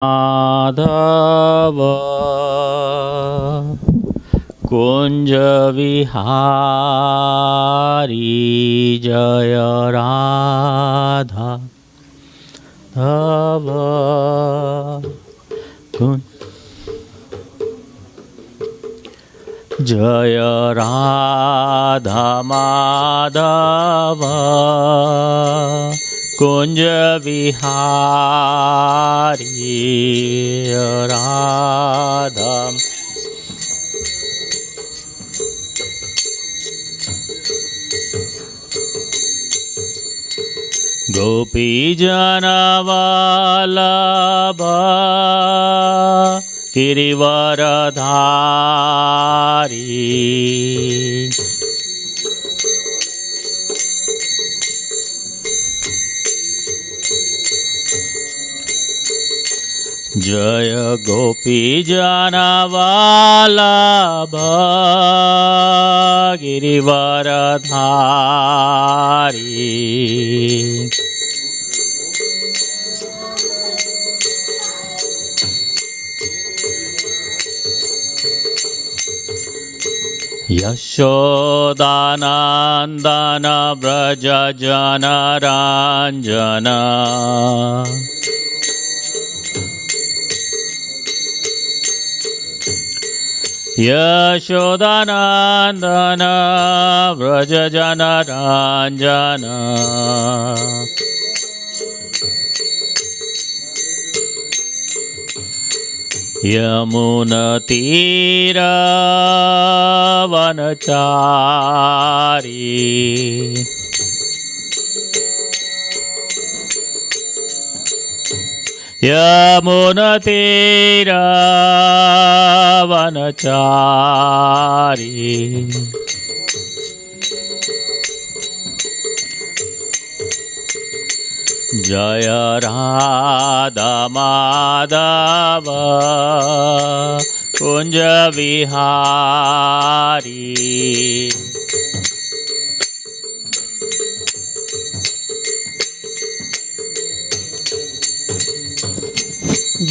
माधव कुंज विहारी जय राधा धव जय राधा माधव कुंज विहारी राधा गोपी जनवल्लभ गिरिवरधारी जय गोपी जनवल्लभ गिरिवरधारी यशोदानंदन व्रज जनरंजन यशोदानंदन व्रज जनरंजन यमुनतीरवनचारी यमुनतीरवनचारी जय राधा माधव कुंज विहारी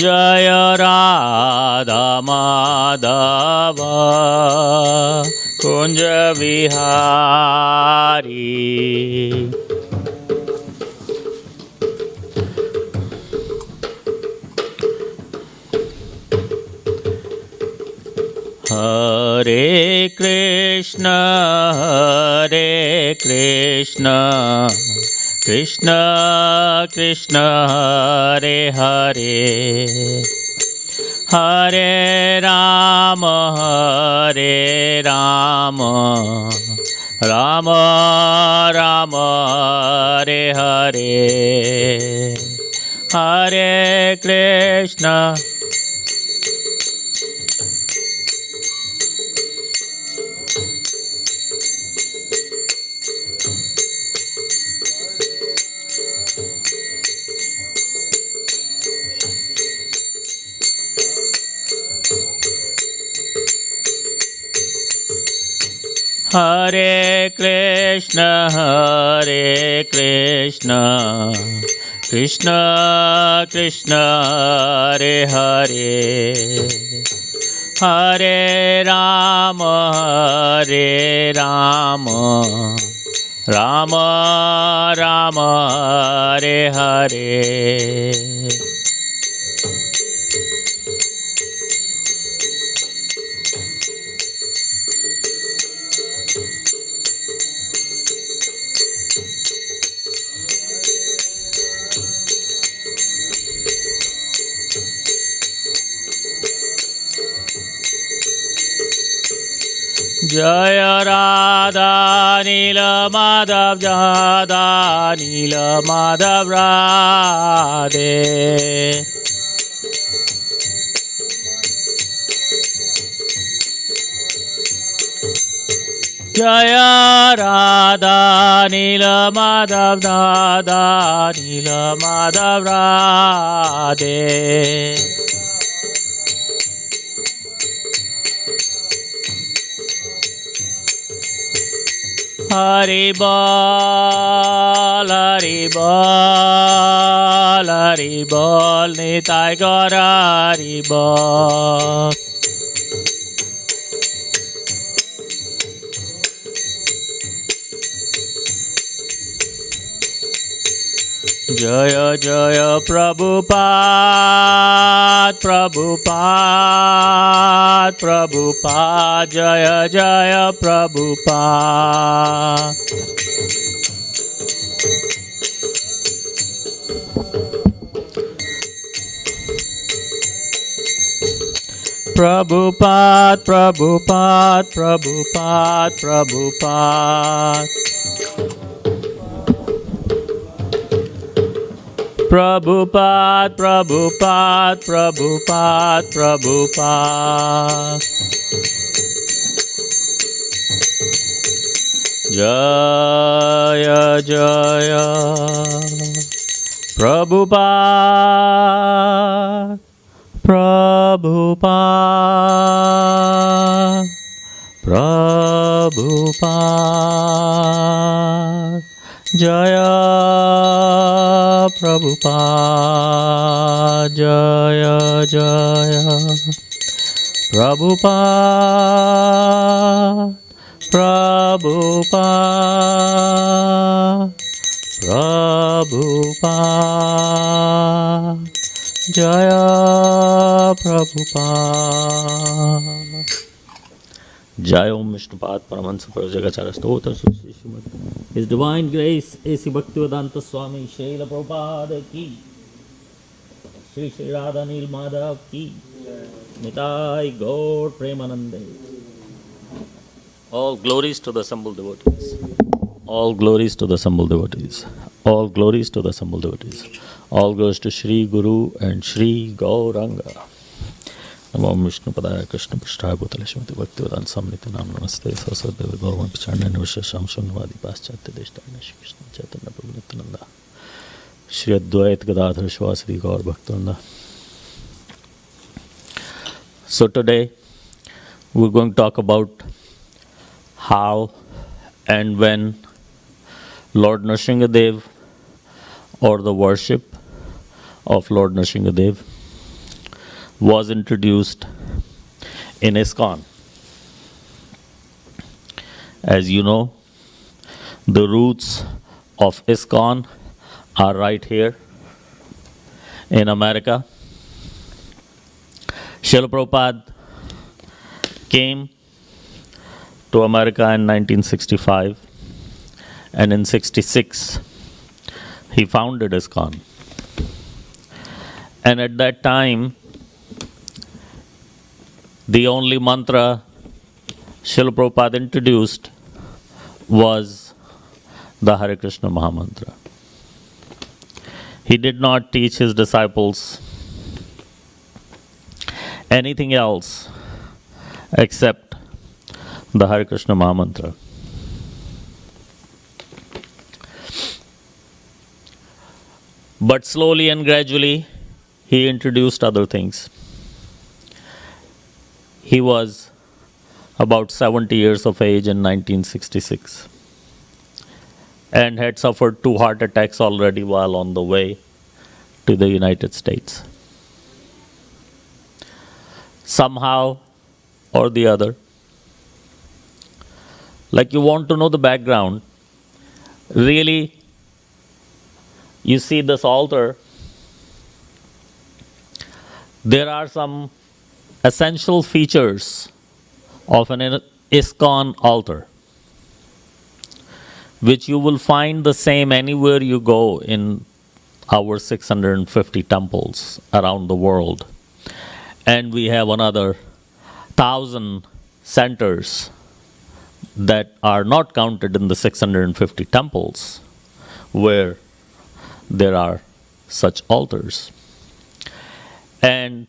जय राधा माधव कुंज विहारी हरे कृष्ण कृष्ण कृष्ण हरे हरे हरे राम राम राम हरे हरे हरे कृष्ण हरे कृष्ण कृष्ण कृष्ण हरे हरे हरे राम राम राम हरे हरे जय राधा नील माधव राधा नील माधव राधे जय राधा नील माधव राधा नील Madhav Radhe Hari bol, Hari bol, Hari bol, Nitai Gaur Hari bol. Jaya Jaya Prabhupada, Prabhupada, Prabhupada, Jaya Jaya Prabhupada. Prabhupada, Prabhupada, Prabhupada, Prabhupada. Prabhupada, Prabhupada, Prabhupada, Prabhupada. Jaya Jaya Prabhupada, Prabhupada, Prabhupada. Jaya Prabhupada, Jaya Jaya Prabhupada, Prabhupada, Prabhupada, Jaya Prabhupada. Jai Om Vishnupad Paramahansa Prajagachara Stotra Sushri Srimad His Divine Grace A.C. Bhaktivedanta Swami Srila Prabhupada Ki Shri Shri Radha Nil Madhav Ki Nitai Gaur Premanande. All glories to the assembled devotees. All glories to the assembled devotees. All glories to the assembled devotees. All goes to Shri Guru and Shri Gauranga. Namo Vishnu Padaya Krishna Prishthaya Bhutale Srimati Bhaktivedanta Samniti Nam Namaste Saraswati Bhagavan Pacharna Nivashasham Shunnavadi Paschatya Deshtana Shri Krishna Chaitanya Prabhu Nityananda Shri Advait Gadadhar Shivasadi Gaur Bhaktivinoda. So today we're going to talk about how and when Lord Nrsingadev or the worship of Lord Nrsingadev was introduced in ISKCON. As you know, the roots of ISKCON are right here in America. Srila Prabhupada came to America in 1965, and in 66 he founded ISKCON. And at that time, the only mantra Srila Prabhupada introduced was the Hare Krishna Mahamantra. He did not teach his disciples anything else except the Hare Krishna Mahamantra. But slowly and gradually, he introduced other things. He was about 70 years of age in 1966 and had suffered 2 heart attacks already while on the way to the United States. Somehow or the other, like you want to know the background, really, you see this altar, there are some essential features of an ISKCON altar, which you will find the same anywhere you go in our 650 temples around the world. And we have another 1,000 centers that are not counted in the 650 temples where there are such altars. And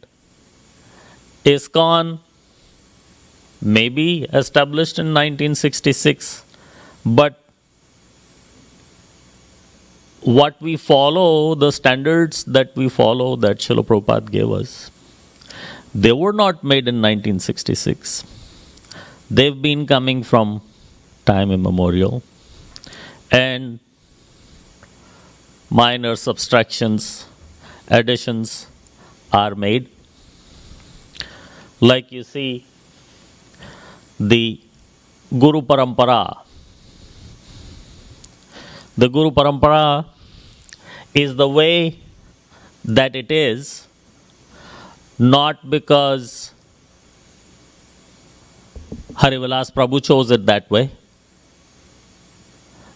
ISKCON may be established in 1966, but what we follow, the standards that we follow that Srila Prabhupada gave us, they were not made in 1966. They've been coming from time immemorial, and minor subtractions, additions are made. Like you see, the Guru Parampara. The Guru Parampara is the way that it is, not because Harivilas Prabhu chose it that way,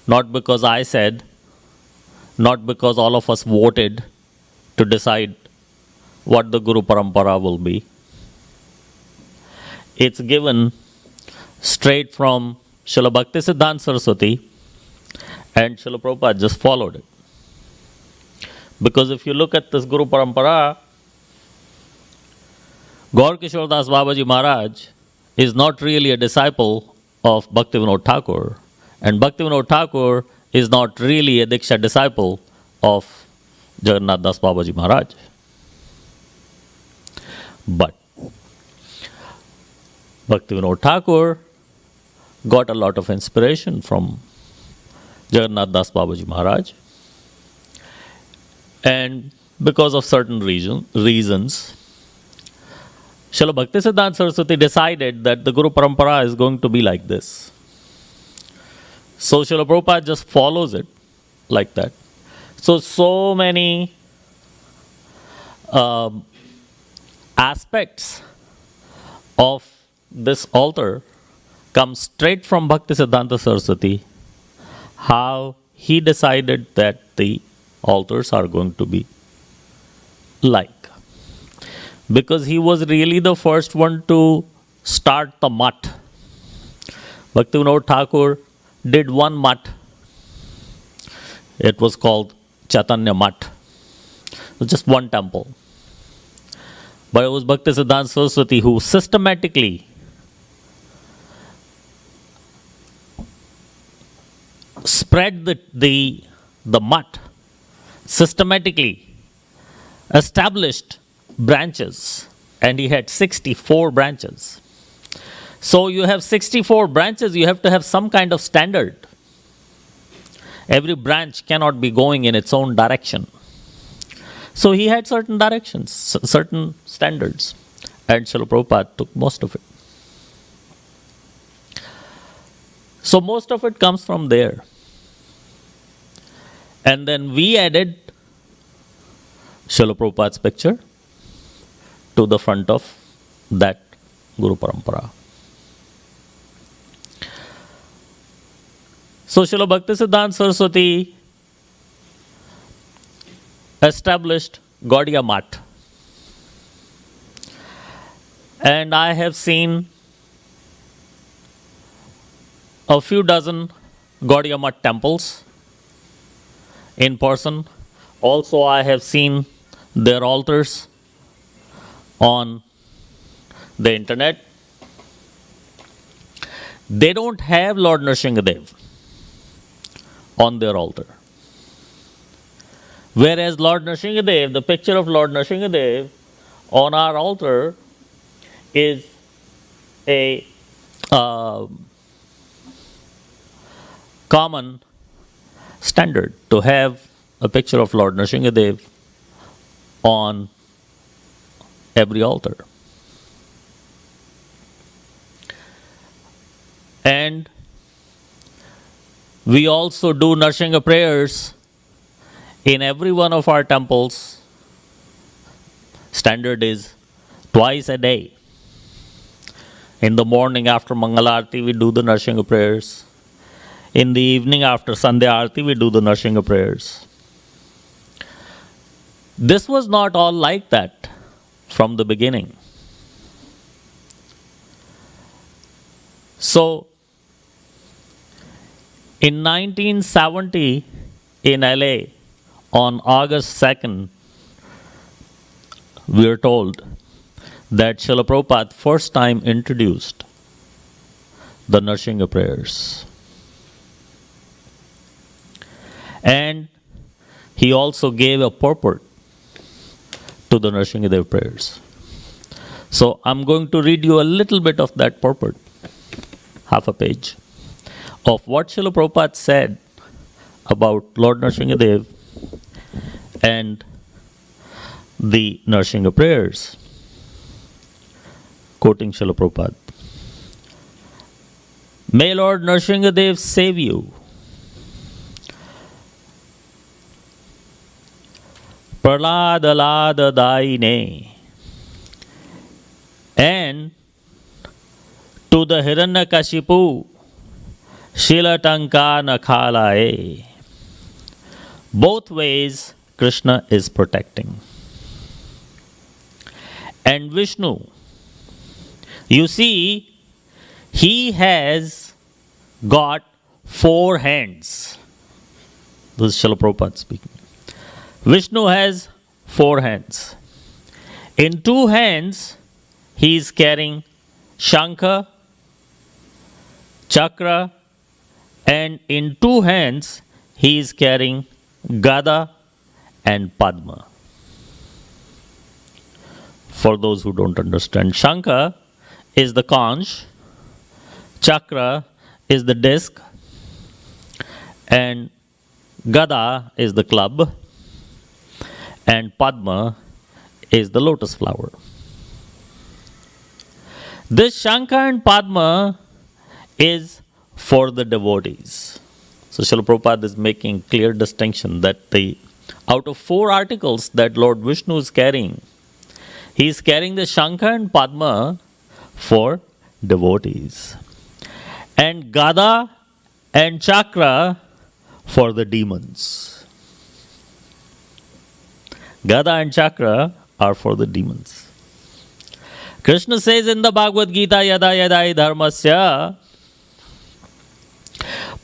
not because I said, not because all of us voted to decide what the Guru Parampara will be. It's given straight from Srila Bhaktisiddhanta Saraswati, and Srila Prabhupada just followed it. Because if you look at this Guru Parampara, Gaur Kishore Das Babaji Maharaj is not really a disciple of Bhaktivinoda Thakur, and Bhaktivinoda Thakur is not really a Diksha disciple of Jagannath Das Babaji Maharaj. But Bhaktivinoda Thakur got a lot of inspiration from Jagannath Das Babaji Maharaj, and because of certain reasons, Srila Bhaktisiddhanta Saraswati decided that the Guru Parampara is going to be like this. So Srila Prabhupada just follows it like that. So many aspects of this altar come straight from Bhaktisiddhanta Saraswati, how he decided that the altars are going to be like. Because he was really the first one to start the mutt. Bhaktivinoda Thakur did one mutt. It was called Chaitanya Mutt. It was just one temple. But it was Bhaktisiddhanta Saraswati who systematically spread the mutt, systematically established branches, and he had 64 branches. So you have 64 branches, you have to have some kind of standard. Every branch cannot be going in its own direction. So he had certain directions, certain standards, and Srila Prabhupada took most of it. So most of it comes from there. And then we added Srila Prabhupada's picture to the front of that Guru Parampara. So Srila Bhaktisiddhanta Saraswati established Gaudiya Math. And I have seen a few dozen Gaudiya Math temples in person. Also, I have seen their altars on the internet. They don't have Lord Nrsimhadev on their altar. Whereas Lord Nrsimhadev, the picture of Lord Nrsimhadev on our altar is a common standard to have a picture of Lord Nrsimhadev on every altar. And we also do Nrsimha prayers in every one of our temples. Standard is twice a day. In the morning after Mangalarti, we do the Nrsimha prayers. In the evening after Sandhya Arti, we do the Nrsimha prayers. This was not all like that from the beginning. So, in 1970 in LA, on August 2nd, we are told that Srila Prabhupada first time introduced the Nrsimha prayers. And he also gave a purport to the Nrsimhadev prayers. So I'm going to read you a little bit of that purport, half a page. of what Srila Prabhupada said about Lord Nrsimhadev and the Nrsimha prayers, quoting Srila Prabhupada. May Lord Nrsimhadev save you. Praladalada Daine. And to the Hiranyakashipu Shilatanka Nakhalae. Both ways Krishna is protecting. And Vishnu, you see, he has got 4 hands. This is Srila Prabhupada speaking. Vishnu has 4 hands. In 2 hands, he is carrying Shankha, Chakra, and in 2 hands, he is carrying Gada and Padma. For those who don't understand, Shankha is the conch, Chakra is the disc, and Gada is the club, and Padma is the lotus flower. This Shankha and Padma is for the devotees. So Srila Prabhupada is making clear distinction that out of 4 articles that Lord Vishnu is carrying, he is carrying the Shankha and Padma for devotees, and Gada and Chakra for the demons. Gada and Chakra are for the demons. Krishna says in the Bhagavad Gita, Yada Yada Dharmasya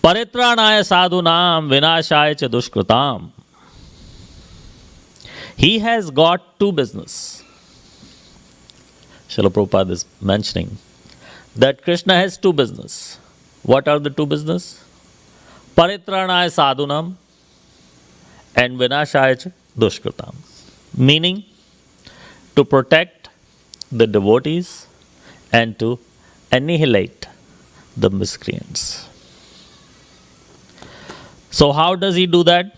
Paritranaya Sadhunam Vinashaya Cha Dushkritam. He has got 2 business. Srila Prabhupada is mentioning that Krishna has 2 business. What are the 2 business? Paritranaya Sadhunam and Vinashaya Cha Dushkritam. Meaning to protect the devotees and to annihilate the miscreants. So how does he do that?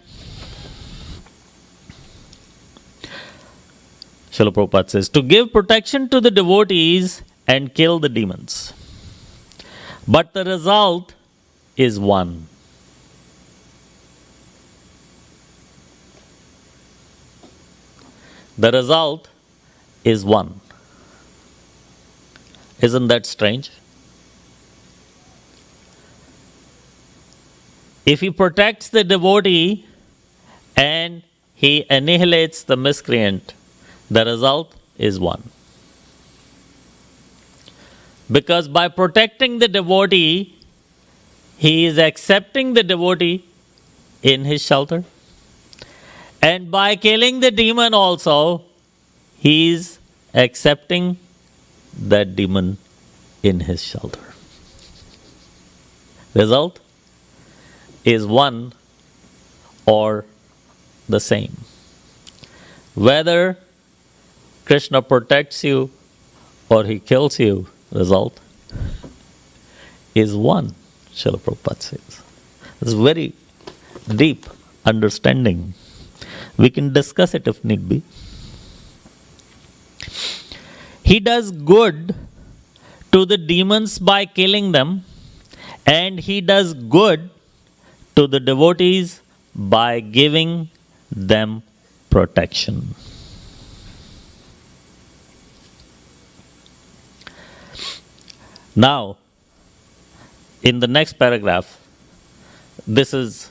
Srila Prabhupada says, to give protection to the devotees and kill the demons. But the result is one. The result is one. Isn't that strange? If he protects the devotee and he annihilates the miscreant, the result is one. Because by protecting the devotee, he is accepting the devotee in his shelter. And by killing the demon also, he is accepting that demon in his shelter. Result is one or the same. Whether Krishna protects you or he kills you, result is one, Srila Prabhupada says. It's very deep understanding. We can discuss it if need be. He does good to the demons by killing them, and he does good to the devotees by giving them protection. Now, in the next paragraph, this is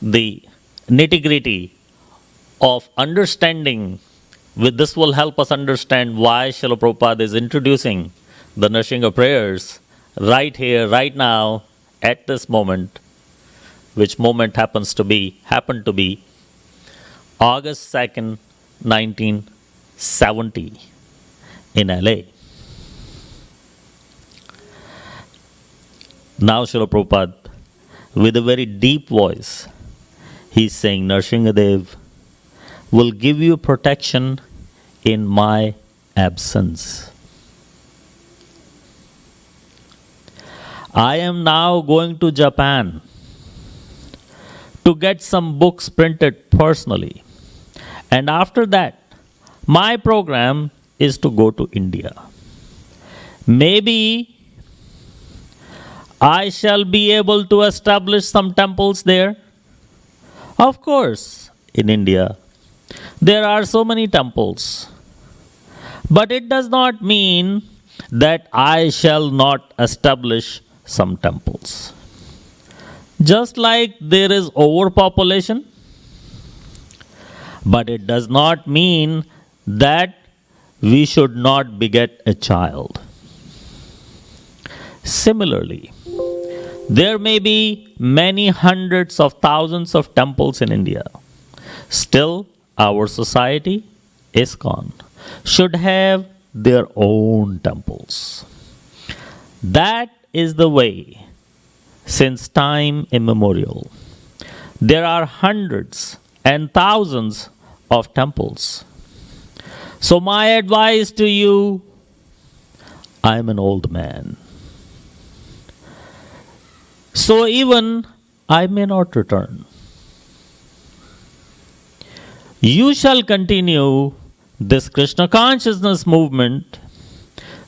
the nitty-gritty of understanding. With this will help us understand why Srila Prabhupada is introducing the Nrsimha prayers right here, right now, at this moment, which moment happened to be August 2nd, 1970 in LA. Now Srila Prabhupada, with a very deep voice, he's saying, Nrsimhadev will give you protection in my absence. I am now going to Japan to get some books printed personally. And after that, my program is to go to India. Maybe I shall be able to establish some temples there. Of course, in India, there are so many temples. But it does not mean that I shall not establish some temples. Just like there is overpopulation, but it does not mean that we should not beget a child. Similarly, there may be many hundreds of thousands of temples in India. Still, our society, ISKCON, should have their own temples. That is the way since time immemorial. There are hundreds and thousands of temples. So my advice to you, I am an old man. So even I may not return. You shall continue this Krishna consciousness movement.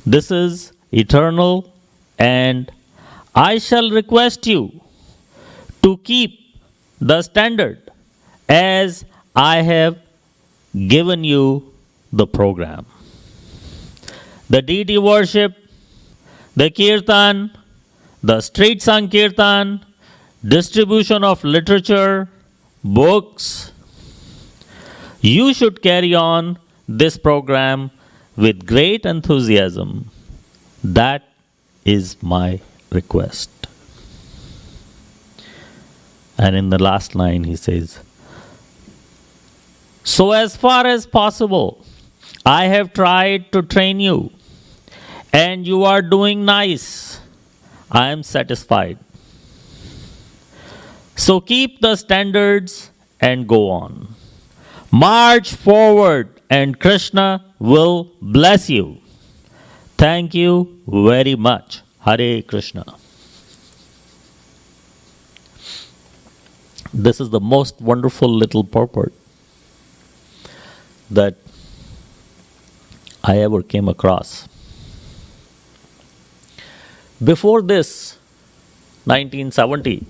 This is eternal, and I shall request you to keep the standard as I have given you the program. The deity worship, the kirtan, the street sankirtan, distribution of literature, books. You should carry on this program with great enthusiasm. That is my request. And in the last line he says, so as far as possible, I have tried to train you, and you are doing nice. I am satisfied. So keep the standards and go on. March forward, and Krishna will bless you. Thank you very much. Hare Krishna. This is the most wonderful little purport that I ever came across. Before this, 1970,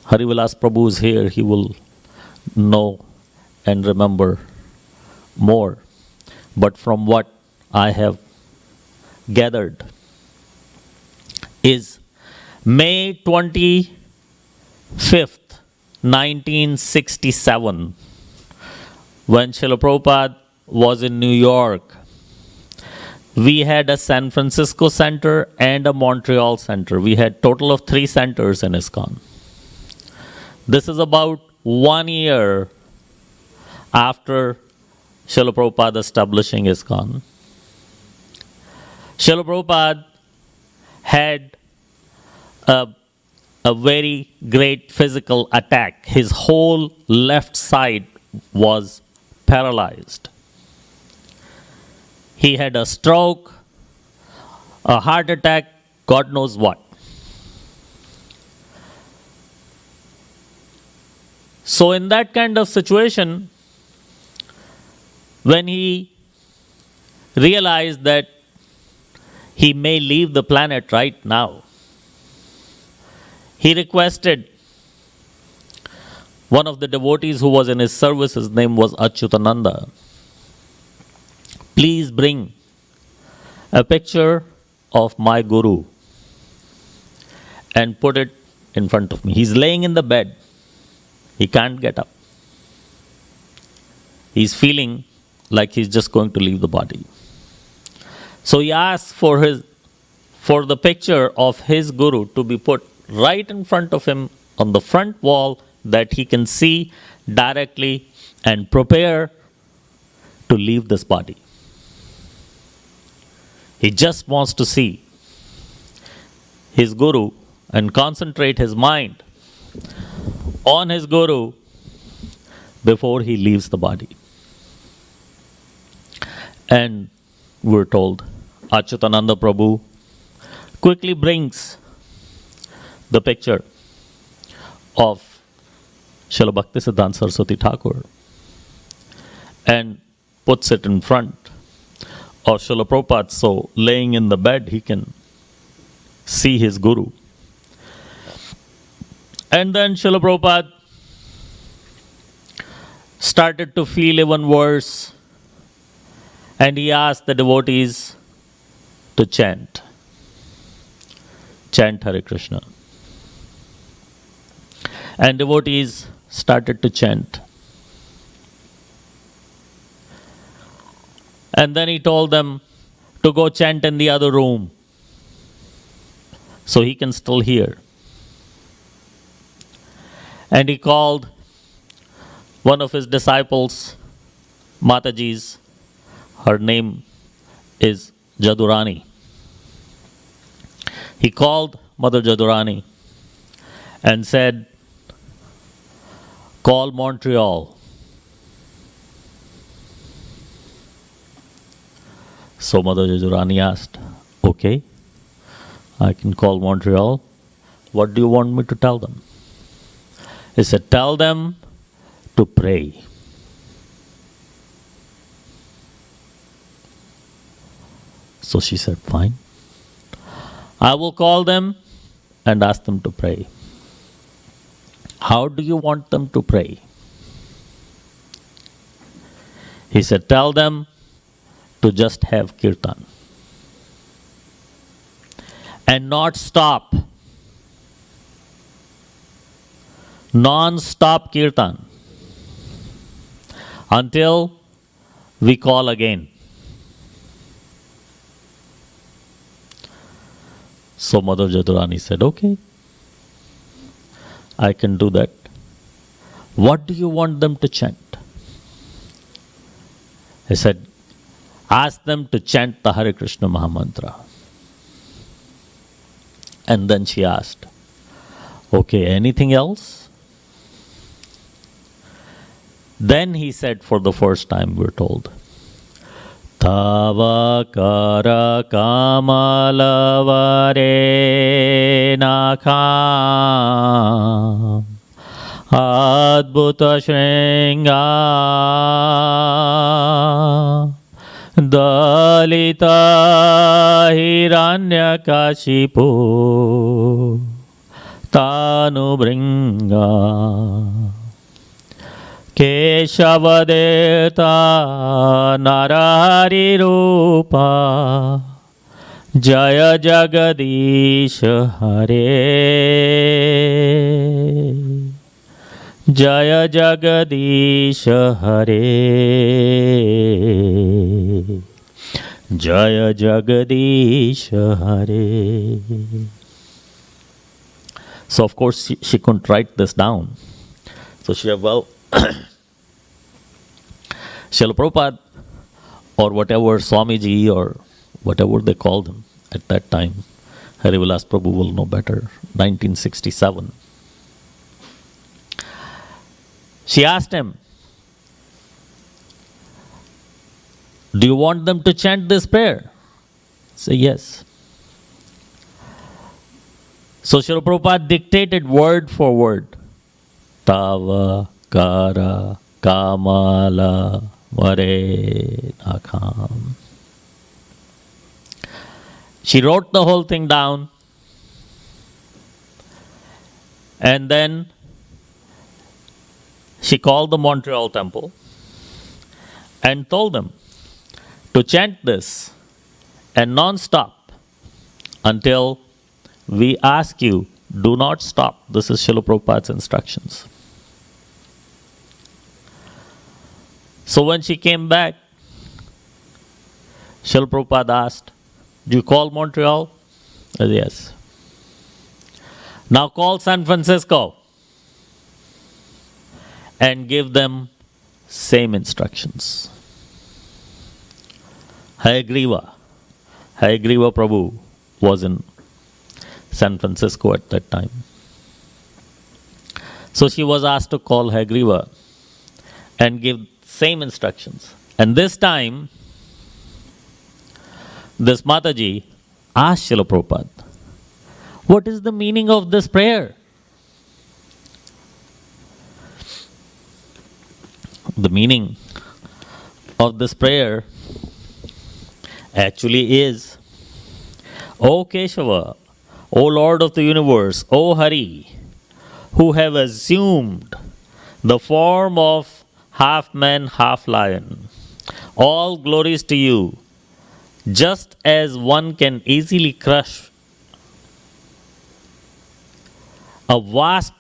Harivilas Prabhu is here. He will know and remember more. But from what I have gathered is May 25th, 1967, when Srila Prabhupada was in New York. We had a San Francisco center and a Montreal center. We had total of 3 centers in ISKCON. This is about 1 year after Srila Prabhupada establishing ISKCON. Srila Prabhupada had a very great physical attack. His whole left side was paralyzed. He had a stroke, a heart attack, God knows what. So in that kind of situation, when he realized that he may leave the planet right now, he requested one of the devotees who was in his service, his name was Achyutananda, please bring a picture of my Guru and put it in front of me. He's laying in the bed. He can't get up. He's feeling like he's just going to leave the body. So he asked for the picture of his Guru to be put right in front of him on the front wall that he can see directly and prepare to leave this body. He just wants to see his Guru and concentrate his mind on his Guru before he leaves the body. And we're told Achyutananda Prabhu quickly brings the picture of Srila Bhaktisiddhanta Saraswati Thakur and puts it in front of Srila Prabhupada, so laying in the bed he can see his Guru. And then Srila Prabhupada started to feel even worse, and he asked the devotees to chant Hare Krishna. And devotees started to chant. And then he told them to go chant in the other room so he can still hear. And he called one of his disciples, Mataji's. Her name is Jadurani. He called Mother Jadurani and said, call Montreal. So Mother Jadurani asked, okay, I can call Montreal. What do you want me to tell them? He said, tell them to pray. So she said, fine. I will call them and ask them to pray. How do you want them to pray? He said, tell them to just have kirtan and not stop. Non-stop kirtan until we call again. So Mother Jadurani said, okay, I can do that. What do you want them to chant? He said, ask them to chant the Hare Krishna Mahamantra. And then she asked, okay, anything else? Then he said, for the first time, we're told, Tava kara kamalavare nakham adbhuta shringa dalita hiranyakashipu tanubringa Keshavadeta Narari Rupa Jaya Jagadish Hare Jaya Jagadish Hare Jaya Jagadish Hare. So of course she couldn't write this down. So she said, well, Srila Prabhupada or whatever Swamiji or whatever they called him at that time, Harivilas Prabhu will know better, 1967. She asked him, do you want them to chant this prayer? Say yes. So Srila Prabhupada dictated word for word. Tava kara kamala vare nakham. She wrote the whole thing down, and then she called the Montreal temple and told them to chant this and non-stop until we ask you, do not stop. This is Srila Prabhupada's instructions. So when she came back, Srila Prabhupada asked, do you call Montreal? I said, yes. Now call San Francisco and give them same instructions. Hayagriva Prabhu was in San Francisco at that time. So she was asked to call Hayagriva and give same instructions. And this time, this Mataji asked Srila Prabhupada, What is the meaning of this prayer? The meaning of this prayer actually is, O Keshava, O Lord of the universe, O Hari, who have assumed the form of half man, half lion, all glories to you. Just as one can easily crush a wasp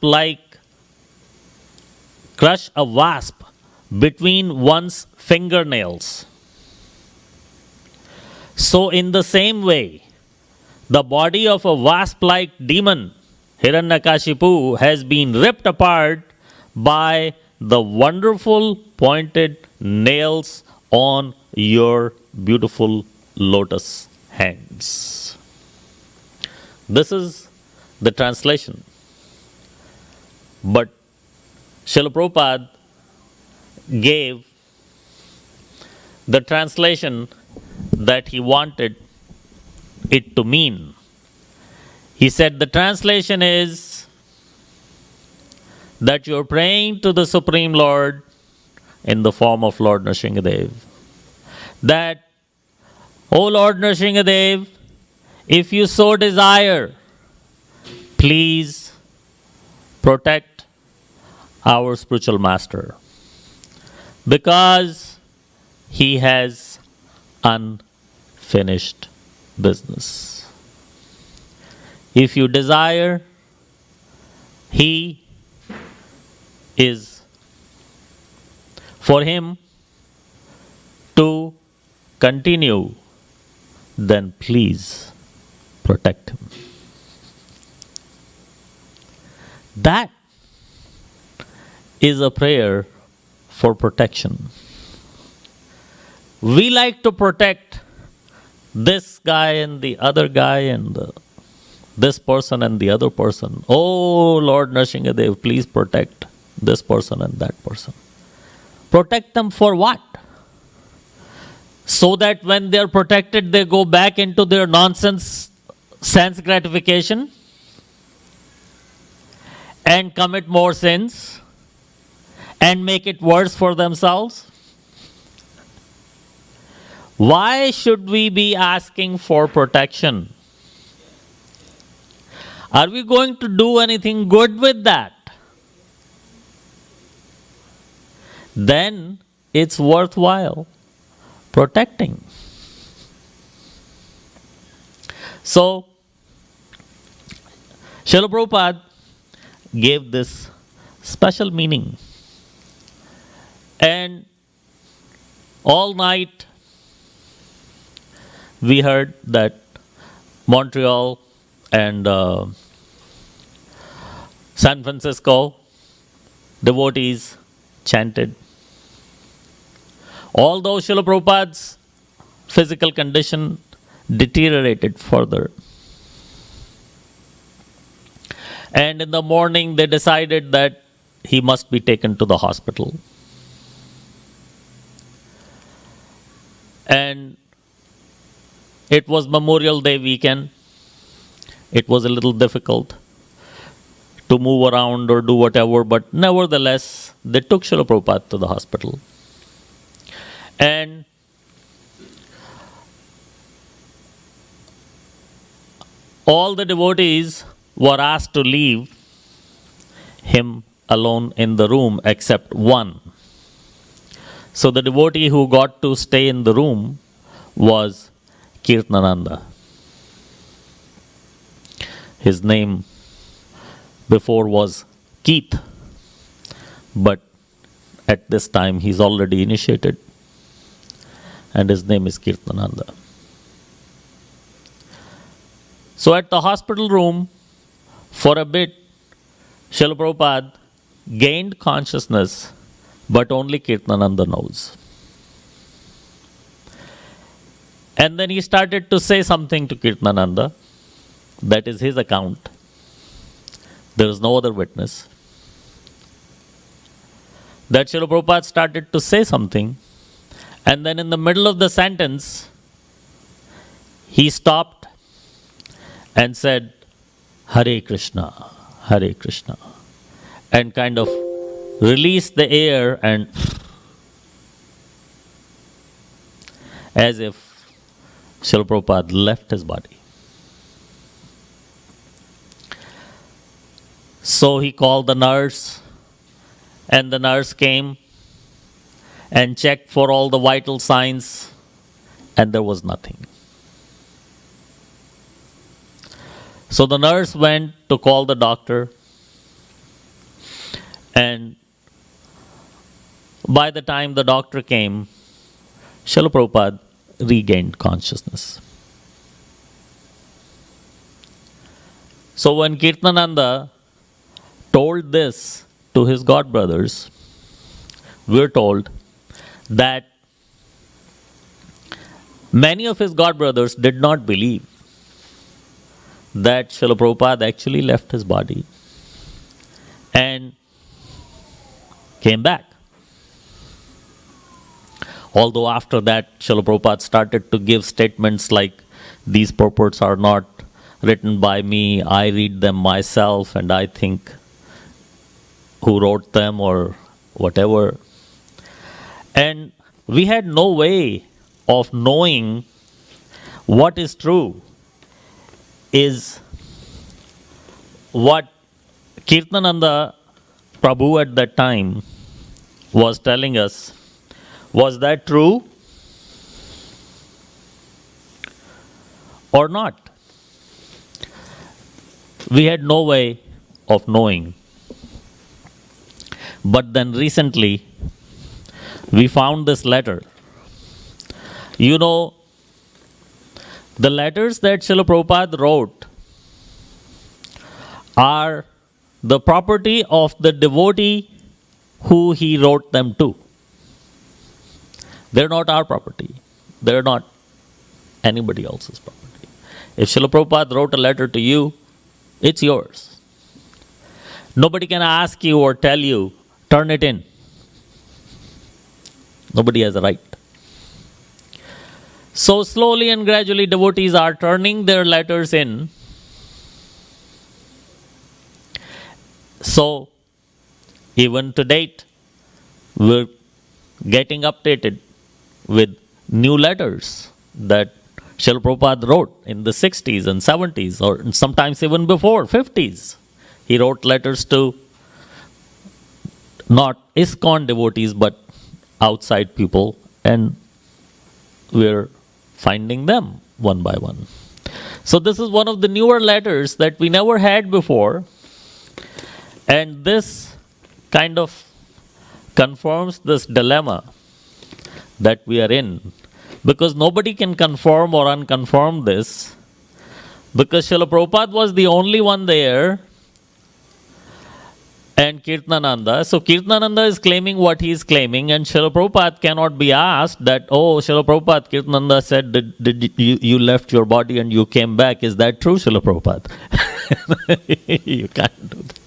between one's fingernails, so in the same way, the body of a wasp-like demon, Hiranyakashipu, has been ripped apart by the wonderful pointed nails on your beautiful lotus hands. This is the translation. But Srila Prabhupada gave the translation that he wanted it to mean. He said the translation is that you're praying to the Supreme Lord in the form of Lord Nrsingadev. That, O Lord Nrsingadev, if you so desire, please protect our spiritual master, because he has unfinished business. If you desire, he is for him to continue, then please protect him. That is a prayer for protection. We like to protect this guy and the other guy and this person and the other person. Oh Lord Nrsingadev, please protect this person and that person. Protect them for what? So that when they are protected, they go back into their nonsense sense gratification and commit more sins and make it worse for themselves? Why should we be asking for protection? Are we going to do anything good with that? Then it's worthwhile protecting. So, Srila Prabhupada gave this special meaning. And all night we heard that Montreal and San Francisco devotees chanted. Although Srila Prabhupada's physical condition deteriorated further. And in the morning they decided that he must be taken to the hospital. And it was Memorial Day weekend. It was a little difficult to move around or do whatever, but nevertheless, they took Srila Prabhupada to the hospital. And all the devotees were asked to leave him alone in the room except one. So the devotee who got to stay in the room was Kirtanananda. His name before was Keith, but at this time he's already initiated and his name is Kirtanananda. So at the hospital room, for a bit, Srila Prabhupada gained consciousness, but only Kirtanananda knows. And then he started to say something to Kirtanananda. That is his account. There is no other witness. That Srila Prabhupada started to say something, and then in the middle of the sentence, he stopped and said, Hare Krishna, Hare Krishna, and kind of release the air, and as if Srila Prabhupada left his body. So he called the nurse, and the nurse came and checked for all the vital signs, and there was nothing. So the nurse went to call the doctor, and by the time the doctor came, Srila Prabhupada regained consciousness. So when Kirtananda told this to his godbrothers, we're told that many of his godbrothers did not believe that Srila Prabhupada actually left his body and came back. Although after that, Srila Prabhupada started to give statements like, these purports are not written by me, I read them myself, and I think who wrote them or whatever. And we had no way of knowing what is true. Is what Kirtananda Prabhu at that time was telling us, was that true or not? We had no way of knowing. But then recently, we found this letter. You know, the letters that Srila Prabhupada wrote are the property of the devotee who he wrote them to. They're not our property. They're not anybody else's property. If Srila Prabhupada wrote a letter to you, it's yours. Nobody can ask you or tell you, turn it in. Nobody has a right. So slowly and gradually devotees are turning their letters in. So even to date, we're getting updated with new letters that Srila Prabhupada wrote in the 60s and 70s, or sometimes even before, 50s. He wrote letters to not ISKCON devotees, but outside people, and we're finding them one by one. So this is one of the newer letters that we never had before, and this kind of confirms this dilemma that we are in, because nobody can confirm or unconfirm this, because Srila Prabhupada was the only one there and Kirtananda. So Kirtananda is claiming what he is claiming, and Srila Prabhupada cannot be asked that, oh, Srila Prabhupada, Kirtananda said, did you left your body and you came back. Is that true, Srila Prabhupada? You can't do that.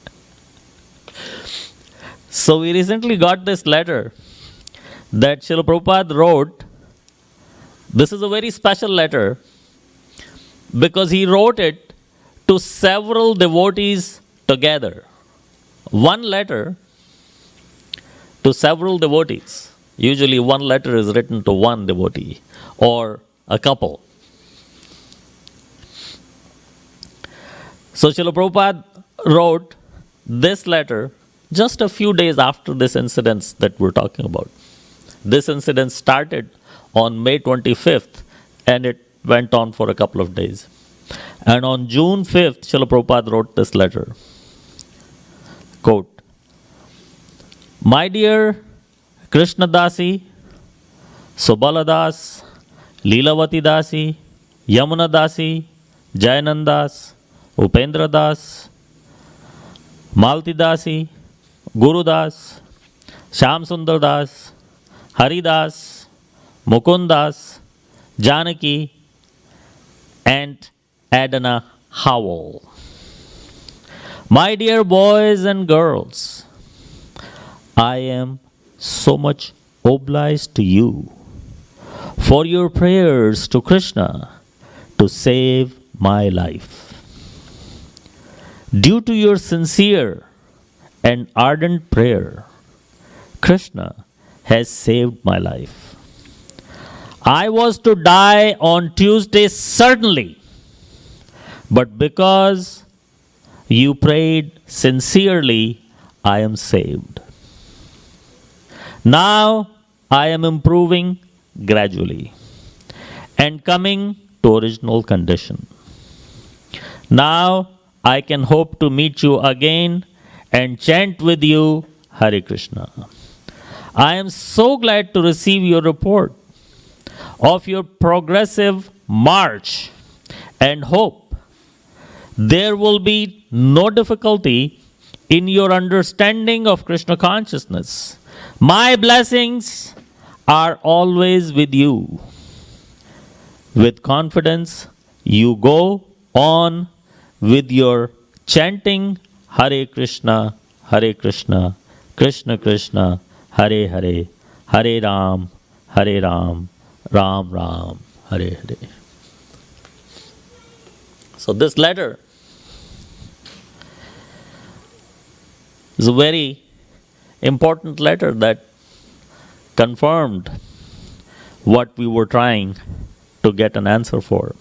So we recently got this letter that Srila Prabhupada wrote. This is a very special letter because he wrote it to several devotees together. One letter to several devotees. Usually one letter is written to one devotee or a couple. So Srila Prabhupada wrote this letter just a few days after this incident that we're talking about. This incident started on May 25th and it went on for a couple of days. And on June 5th, Srila Prabhupada wrote this letter. Quote, my dear Krishna Dasi, Subala Das, Leelavati Dasi, Yamuna Dasi, Jayanandas, Upendra Das, Malti Dasi, Guru Das, Shyam Sundar Das, Hari Das, Mukund Das, Janaki, and Adana Howell. My dear boys and girls, I am so much obliged to you for your prayers to Krishna to save my life. Due to your sincere and ardent prayer, Krishna has saved my life. I was to die on Tuesday, certainly, but because you prayed sincerely, I am saved. Now I am improving gradually and coming to original condition. Now I can hope to meet you again and chant with you Hare Krishna. I am so glad to receive your report of your progressive march and hope there will be no difficulty in your understanding of Krishna consciousness. My blessings are always with you. With confidence, you go on with your chanting Hare Krishna, Krishna Krishna, Hare Hare, Hare Ram, Ram Ram, Hare Hare. So this letter is a very important letter that confirmed what we were trying to get an answer for.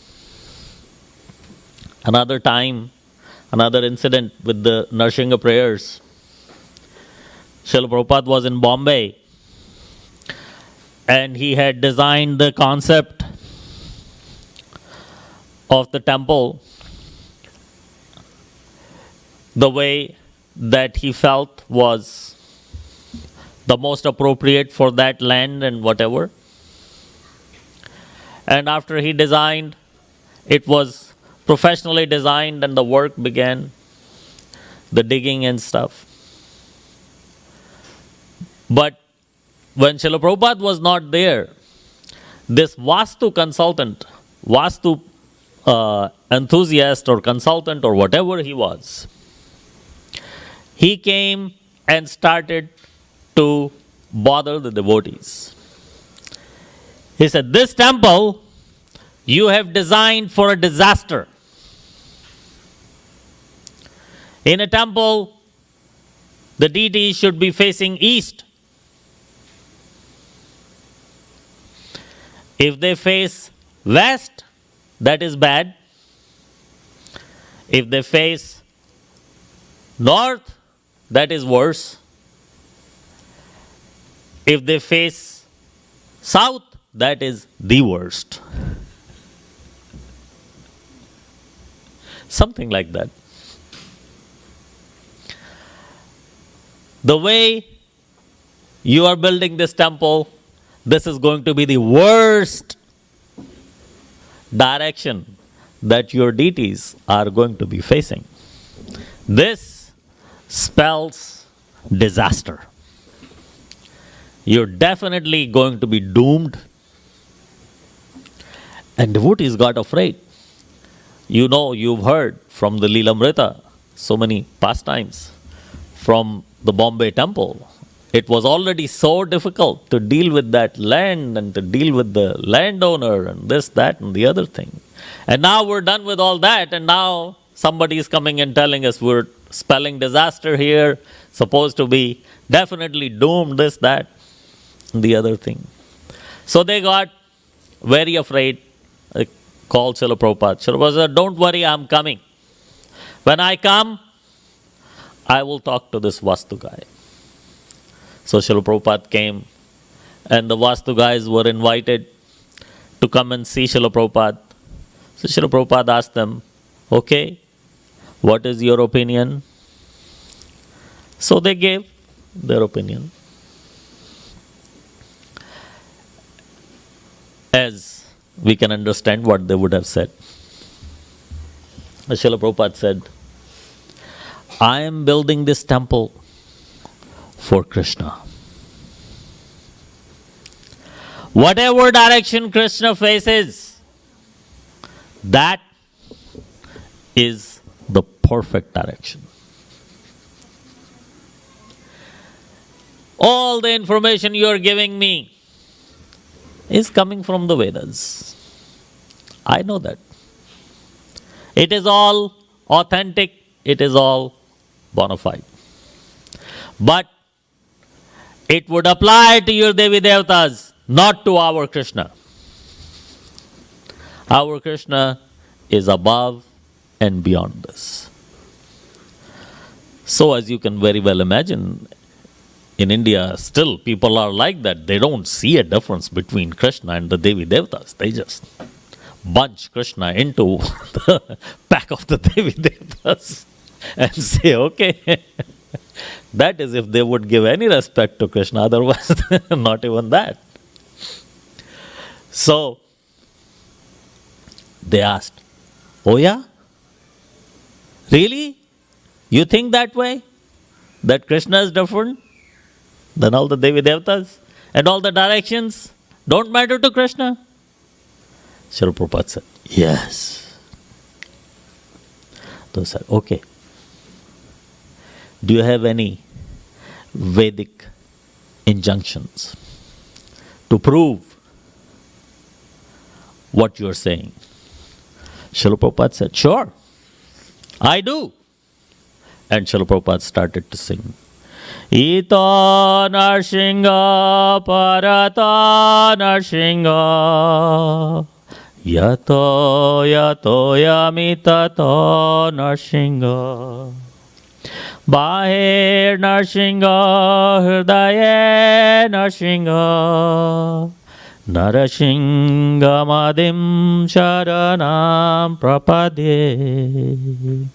Another time, another incident with the Narsingha prayers. Srila Prabhupada was in Bombay and he had designed the concept of the temple the way that he felt was the most appropriate for that land and whatever. And after he designed, it was professionally designed and the work began, the digging and stuff. But when Srila Prabhupada was not there, this Vastu consultant, Vastu enthusiast or consultant or whatever he was, he came and started to bother the devotees. He said, this temple you have designed for a disaster. In a temple, the deities should be facing east. If they face west, that is bad. If they face north, that is worse. If they face south, that is the worst. Something like that. The way you are building this temple, this is going to be the worst direction that your deities are going to be facing. This spells disaster. You're definitely going to be doomed. And devotees got afraid. You know, you've heard from the Leelamrita so many pastimes from the Bombay temple. It was already so difficult to deal with that land and to deal with the landowner and this, that, and the other thing. And now we're done with all that, and now somebody is coming and telling us we're spelling disaster here, supposed to be definitely doomed, this, that, and the other thing. So they got very afraid. They called Srila Prabhupada. Srila Prabhupada said, don't worry, I'm coming. When I come, I will talk to this Vastu guy. So Srila Prabhupada came, and the Vastu guys were invited to come and see Srila Prabhupada. So Srila Prabhupada asked them, okay, what is your opinion? So they gave their opinion. As we can understand what they would have said. Srila Prabhupada said, I am building this temple for Krishna. Whatever direction Krishna faces, that is the perfect direction. All the information you are giving me is coming from the Vedas. I know that. It is all authentic it is all bona fide. But it would apply to your Devi Devtas, not to our Krishna. Our Krishna is above and beyond this. So, as you can very well imagine, in India, still people are like that. They don't see a difference between Krishna and the Devi Devtas. They just bunch Krishna into the pack of the Devi Devtas and say, okay. That is if they would give any respect to Krishna, otherwise, not even that. So, they asked, oh yeah? Really? You think that way? That Krishna is different than all the Devi Devtas? And all the directions don't matter to Krishna? Srila Prabhupada said, yes. They said, okay. Do you have any Vedic injunctions to prove what you are saying? Srila Prabhupada said, sure, I do. And Srila Prabhupada started to sing. Ito Narsingha Parata Narsingha Yato Yato Yamitato Narsingha Bahir Narsingha Hridaye Narsingha Narasingha Madim Sharanam Prapadye.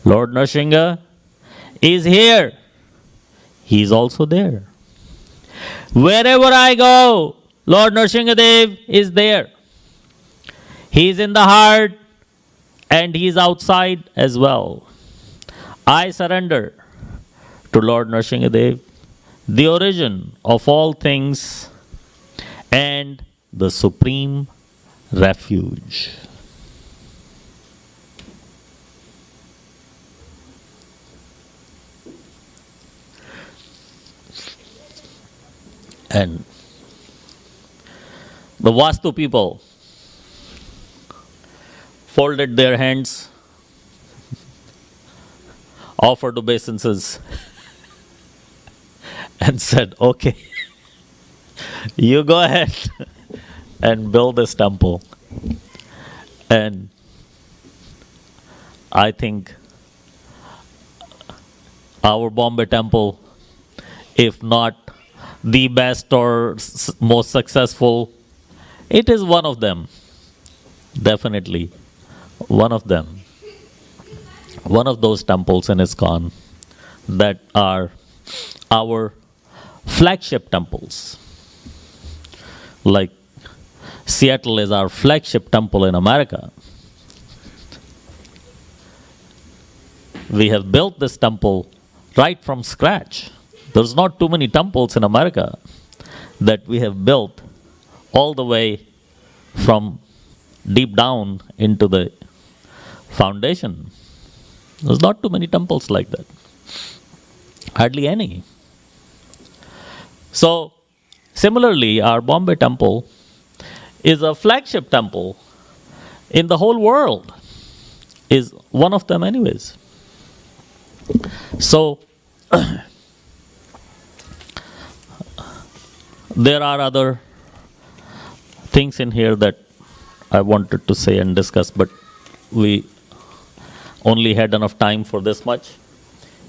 Lord Narsingha is here. He is also there. Wherever I go, Lord Nrsimhadev is there. He is in the heart and he is outside as well. I surrender to Lord Nrsimhadev, the origin of all things and the supreme refuge. And the Vastu people folded their hands, offered obeisances, and said, okay, you go ahead and build this temple. And I think our Bombay temple, if not the best or most successful, it is one of them. Definitely one of them. One of those temples in ISKCON that are our flagship temples. Like Seattle is our flagship temple in America. We have built this temple right from scratch. There's not too many temples in America that we have built all the way from deep down into the foundation. There's not too many temples like that. Hardly any. So, similarly, our Bombay temple is a flagship temple in the whole world. Is one of them anyways. So, there are other things in here that I wanted to say and discuss, but we only had enough time for this much.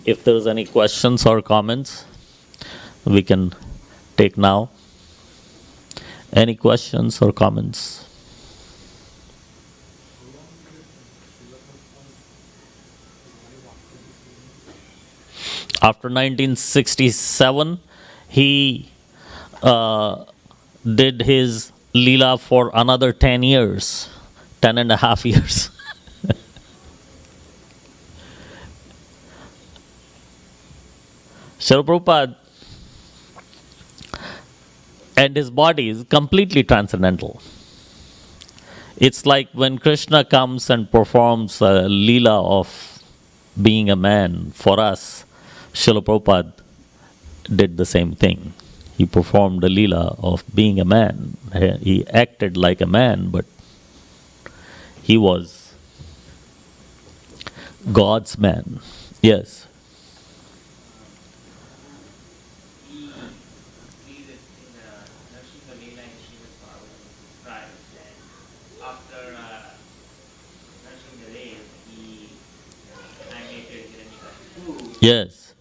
If there's any questions or comments, we can take now. Any questions or comments? After 1967, he did his Leela for another 10 years, 10 and a half years. Srila Prabhupada and his body is completely transcendental. It's like when Krishna comes and performs a Leela of being a man for us, Srila Prabhupada did the same thing. He performed a Leela of being a man. He acted like a man, but he was God's man. Yes. He reads it in Narsingha Leela and Srimad Bhagavatam prior that after Narsingha Dev, he animated Hiranyakashipu. Yes.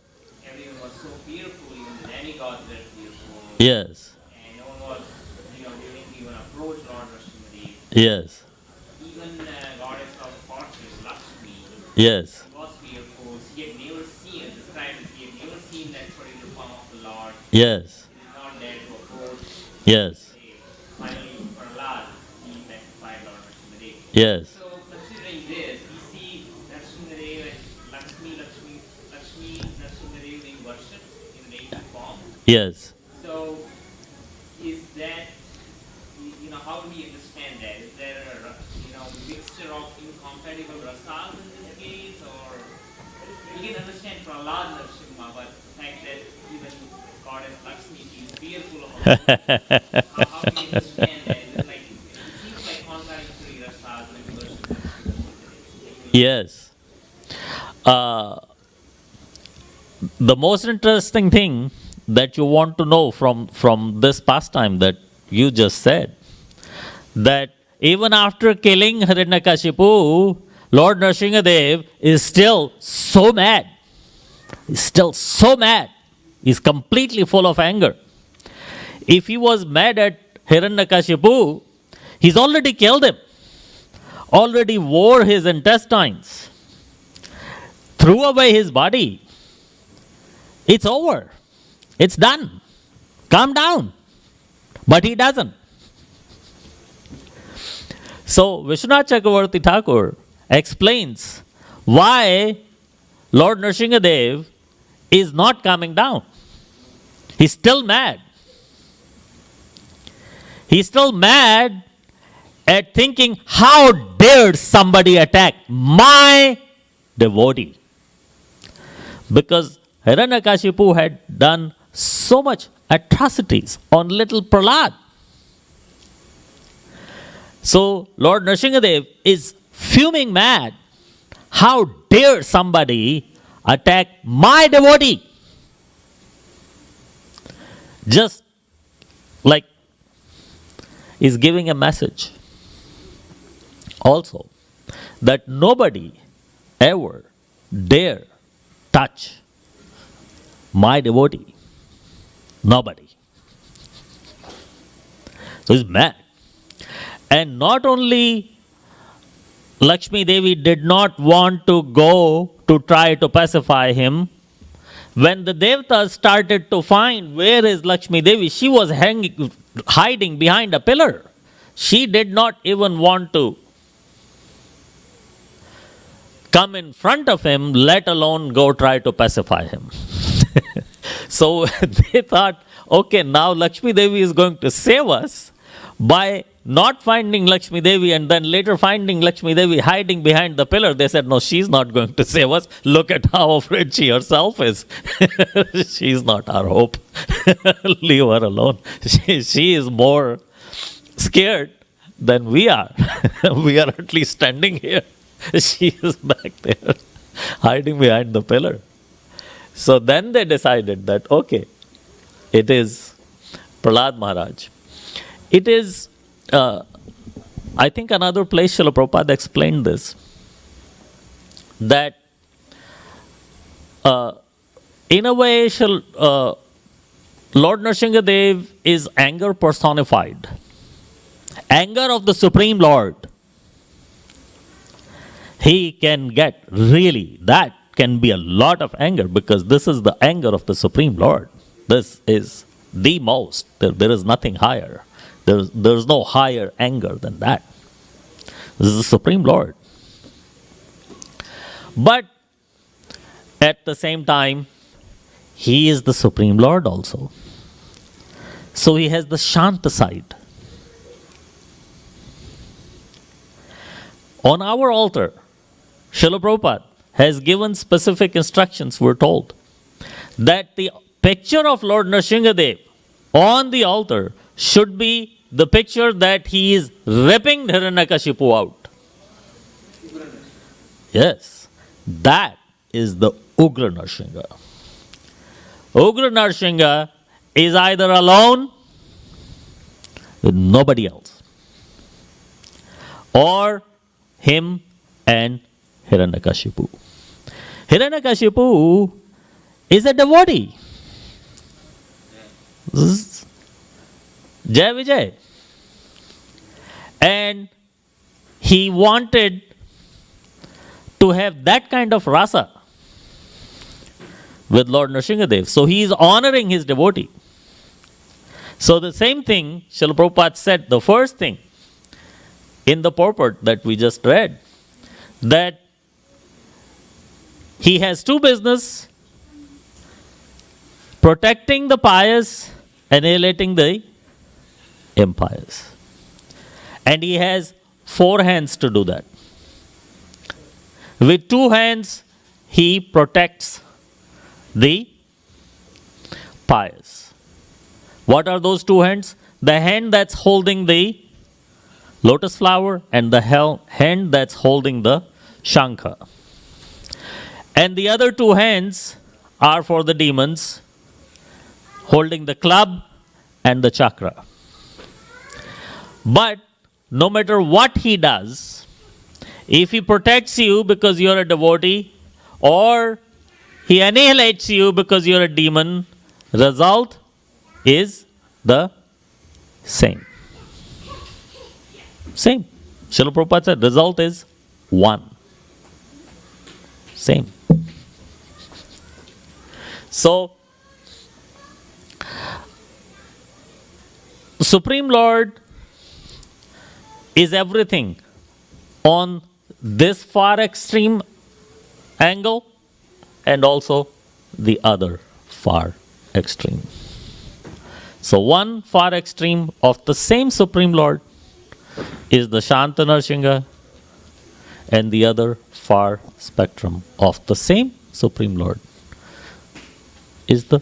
Everyone was so fearful, even the demigods were fearful. Yes. And no one was, willing to even approach Lord Nrsimhadev. Yes. Even goddess of fortune, Lakshmi, Yes. was fearful. She had never seen, described that she had never seen that particular form of the Lord. Yes. It is not there to approach. Yes. Finally, Prahlad, he pacified Lord Nrsimhadev. Yes. So, considering this, we see Nrsimhadev and Lakshmi Nrsimhadev being worshipped in native form. Yes. So, is that, how do we understand that? Is there a, mixture of incompatible rasas in this case? Or we can understand Prahlad Nrsimha, but the fact that even goddess Lakshmi is fearful of how do we understand that? Is it like, it seems like contradictory rasas when we worship Nrsimha. Yes. The most interesting thing that you want to know from this pastime that you just said, that even after killing Hiranyakashipu, Lord Nrsimhadev is still so mad. He's still so mad. He's completely full of anger. If he was mad at Hiranyakashipu, he's already killed him, already wore his intestines, threw away his body. It's over. It's done. Calm down. But he doesn't. So Vishwanath Chakravarti Thakur explains why Lord Nrsimhadev is not coming down. He's still mad. He's still mad at thinking, how dared somebody attack my devotee? Because Hiranyakashipu had done so much atrocities on little Prahlad. So Lord Nrsimhadev is fuming mad. How dare somebody attack my devotee? Just like is giving a message also that nobody ever dare touch my devotee. Nobody. So he's mad. And not only Lakshmi Devi did not want to go to try to pacify him, when the Devatas started to find where is Lakshmi Devi, she was hiding behind a pillar. She did not even want to come in front of him, let alone go try to pacify him. So they thought, okay, now Lakshmi Devi is going to save us by not finding Lakshmi Devi and then later finding Lakshmi Devi hiding behind the pillar. They said, no, she's not going to save us. Look at how afraid she herself is. She's not our hope. Leave her alone. She is more scared than we are. We are at least standing here. She is back there, hiding behind the pillar. So then they decided that, okay, it is Prahlad Maharaj. It is, I think another place Srila Prabhupada explained this, that in a way Lord Nrsimhadev is anger personified. Anger of the Supreme Lord. He can get really, that can be a lot of anger because this is the anger of the Supreme Lord. This is the most. There is nothing higher. There's no higher anger than that. This is the Supreme Lord. But at the same time, He is the Supreme Lord also. So He has the Shanta side. On our altar, Srila Prabhupada has given specific instructions, we're told, that the picture of Lord Nrsimhadev on the altar should be the picture that he is ripping Hiranyakashipu out. Yes. That is the Ugra Narsingha. Ugra Narsingha is either alone with nobody else, or him and Hiranyakashipu. Hiranyakashipu is a devotee. Jai Vijay. And he wanted to have that kind of rasa with Lord Nrsimhadev. So he is honoring his devotee. So the same thing, Srila Prabhupada said, the first thing in the purport that we just read, that he has two business, protecting the pious, annihilating the impious. And he has 4 hands to do that. With 2 hands, he protects the pious. What are those 2 hands? The hand that's holding the lotus flower and the hand that's holding the shankha. And the other 2 hands are for the demons, holding the club and the chakra. But no matter what he does, if he protects you because you're a devotee, or he annihilates you because you're a demon, result is the same. Same. Srila Prabhupada said, result is one. Same. So, Supreme Lord is everything on this far extreme angle and also the other far extreme. So one far extreme of the same Supreme Lord is the Shanta Narsingha, and the other far spectrum of the same Supreme Lord is the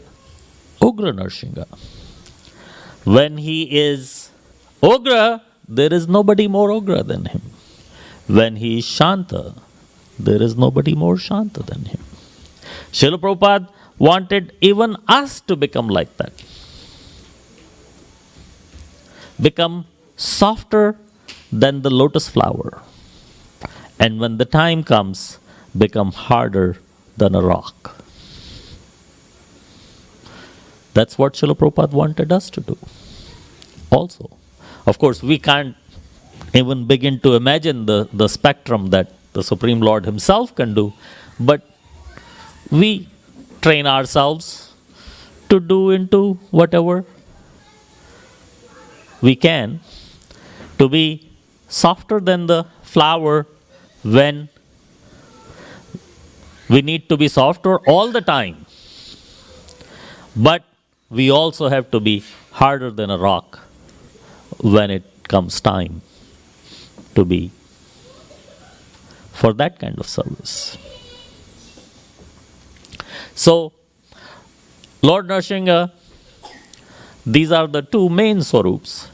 Ugra Narsingha. When he is Ugra, there is nobody more Ugra than him. When he is Shanta, there is nobody more Shanta than him. Srila Prabhupada wanted even us to become like that. Become softer than the lotus flower. And when the time comes, become harder than a rock. That's what Srila Prabhupada wanted us to do. Also, of course, we can't even begin to imagine the spectrum that the Supreme Lord himself can do, but we train ourselves to do into whatever we can, to be softer than the flower when we need to be softer all the time. But we also have to be harder than a rock when it comes time to be for that kind of service. So, Lord Nrsimha, these are the 2 main swarups.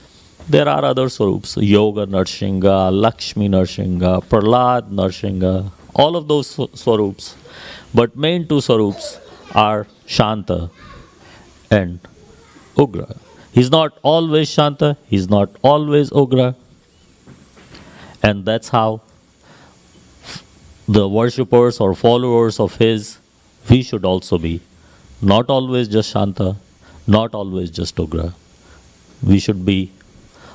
There are other swarups, Yoga Nrsimha, Lakshmi Nrsimha, Prahlad Nrsimha, all of those swarups. But main 2 swarups are Shanta and Ugra. He's not always Shanta, he's not always Ugra. And that's how the worshippers or followers of his, we should also be. Not always just Shanta, not always just Ugra. We should be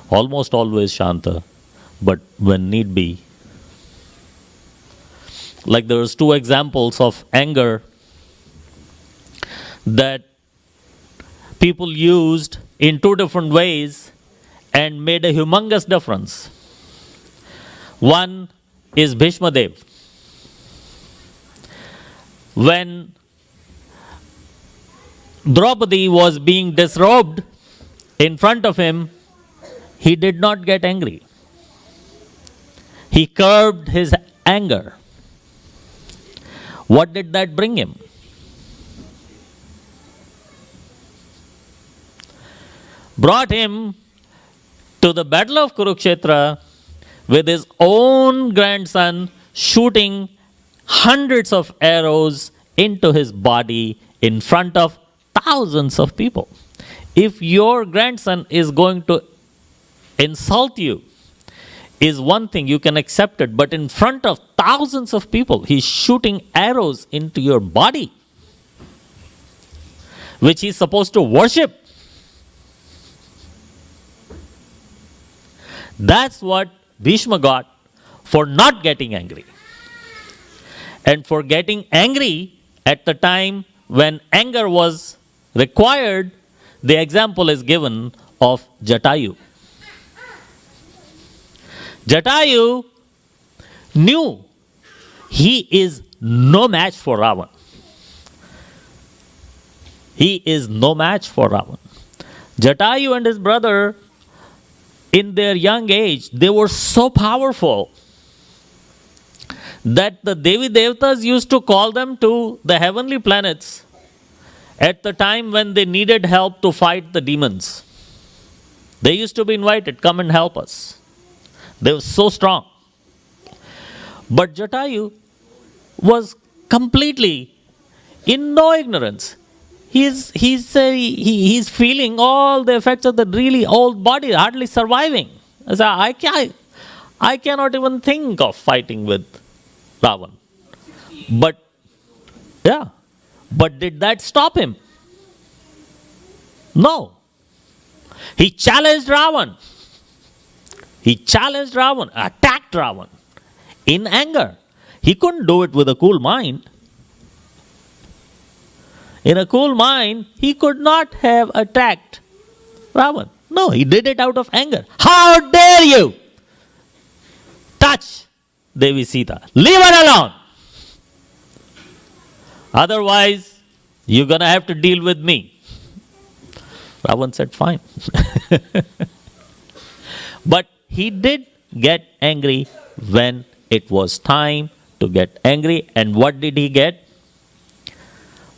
almost always Shanta, but when need be. Like there's 2 examples of anger that people used in 2 different ways and made a humongous difference. One is Bhishma Dev. When Draupadi was being disrobed in front of him, he did not get angry. He curbed his anger. What did that bring him? Brought him to the battle of Kurukshetra with his own grandson shooting hundreds of arrows into his body in front of thousands of people. If your grandson is going to insult you, is one thing, you can accept it, but in front of thousands of people, he's shooting arrows into your body, which he's supposed to worship. That's what Bhishma got for not getting angry. And for getting angry at the time when anger was required, the example is given of Jatayu. Jatayu knew he is no match for Ravan. He is no match for Ravan. Jatayu and his brother, in their young age, they were so powerful that the Devi Devatas used to call them to the heavenly planets at the time when they needed help to fight the demons. They used to be invited, come and help us. They were so strong. But Jatayu was completely in no ignorance. He's feeling all the effects of the really old body, hardly surviving. I cannot even think of fighting with Ravan. But did that stop him? No. He challenged Ravan. Attacked Ravan in anger. He couldn't do it with a cool mind. In a cool mind, he could not have attacked Ravan. No, he did it out of anger. How dare you touch Devi Sita? Leave her alone. Otherwise, you're going to have to deal with me. Ravan said, fine. But he did get angry when it was time to get angry. And what did he get?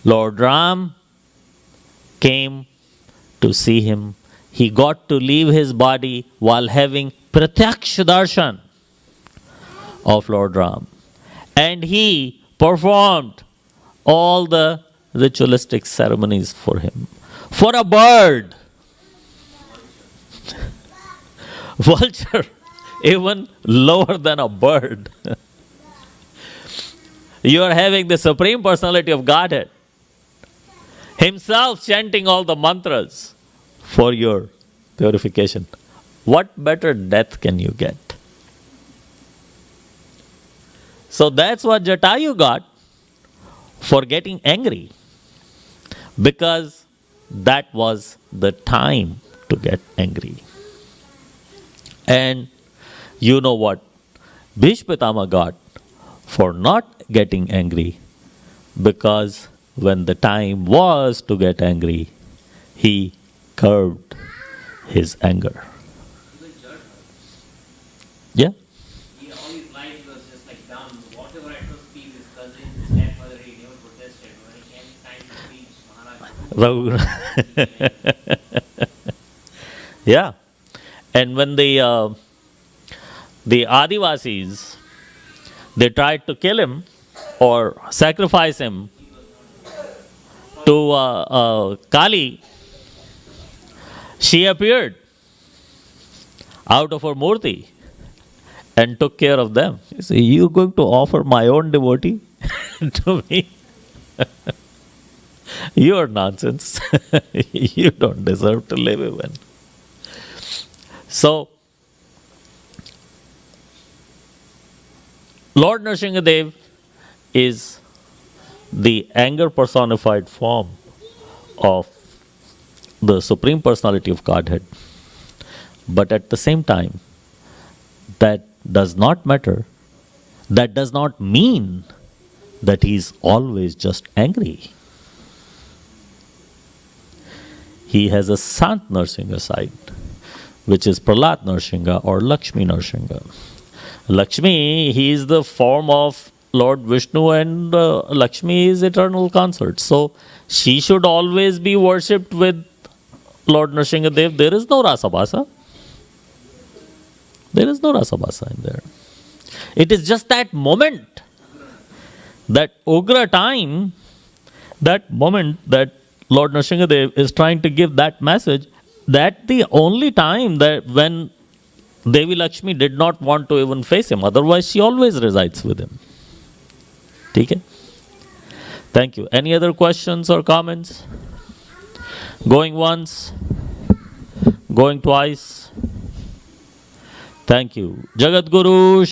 Lord Ram came to see him. He got to leave his body while having Pratyaksh Darshan of Lord Ram. And he performed all the ritualistic ceremonies for him. For a bird, vulture, even lower than a bird, you are having the Supreme Personality of Godhead himself chanting all the mantras for your purification. What better death can you get? So that's what Jatayu got for getting angry, because that was the time to get angry. And you know what Bhishma Pitama got for not getting angry? Because when the time was to get angry, he curbed his anger. Yeah? All his life was just like dumb. Whatever I could speak, his cousin, his stepmother, he never protested. When it came time to speech, Maharaj. Yeah. And when the Adivasis, they tried to kill him or sacrifice him to Kali, she appeared out of her murti and took care of them. You say, you're going to offer my own devotee to me? You're nonsense. You don't deserve to live even. So, Lord Nrsimhadev is the anger personified form of the Supreme Personality of Godhead. But at the same time, that does not matter. That does not mean that he is always just angry. He has a Sant Narsingha side, which is Prahlad Narsingha or Lakshmi Narsingha. Lakshmi, he is the form of Lord Vishnu, and Lakshmi is eternal consort. So she should always be worshipped with Lord Nrsimhadev. There is no Rasabhasa. There is no Rasabhasa in there. It is just that moment That Ugra time, that moment that Lord Nrsingadev is trying to give that message, that the only time that when Devi Lakshmi did not want to even face him, otherwise she always resides with him. Okay? Thank you. Any other questions or comments? Going once? Going twice? Thank you. Jagat Guru